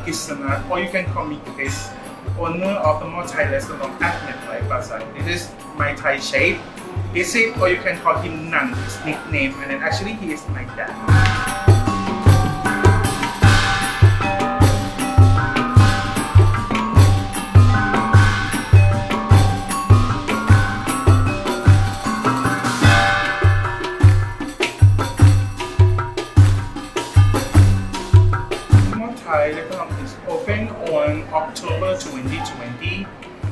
Krisanat, or you can call me Kris, owner of the Mor Thai restaurant at Boonsriphaprasong. This is my Thai chef. This is, or you can call him Nan, his nickname, and then actually he is my dad. Thai restaurant is open on October 2020.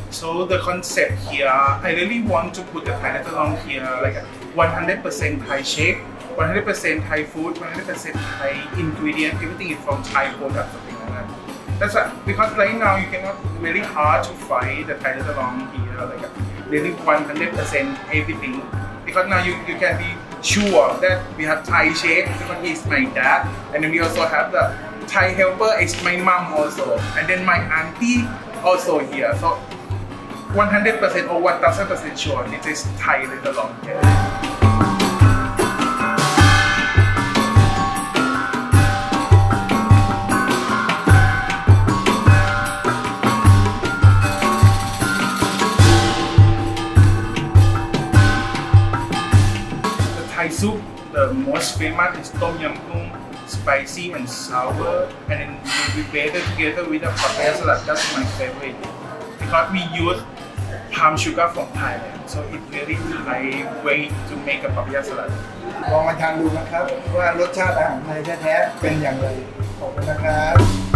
So the concept here, I really want to put the Thai restaurant here like a 100% Thai chef, 100% Thai food, 100% Thai ingredient, everything is from Thai product, something like that. That's right, because right now you cannot really hard to find the Thai restaurant here like a really 100% everything. Because now you can be sure that we have Thai chef, because he's my dad, and then we also have the Thai helper is my mom also, and then my auntie also here. So 100% or 1000% sure it is Thai restaurant here. The Thai soup, the most famous is Tom Yum Goong. Spicy and sour, and then we blend it together with a papaya salad. That's my favorite because we use palm sugar from Thailand, so it's very light way to make a papaya salad. ลองมาทานดูนะครับว่ารสชาติอาหารไทยแท้ๆเป็นอย่างไรขอบคุณนะครับ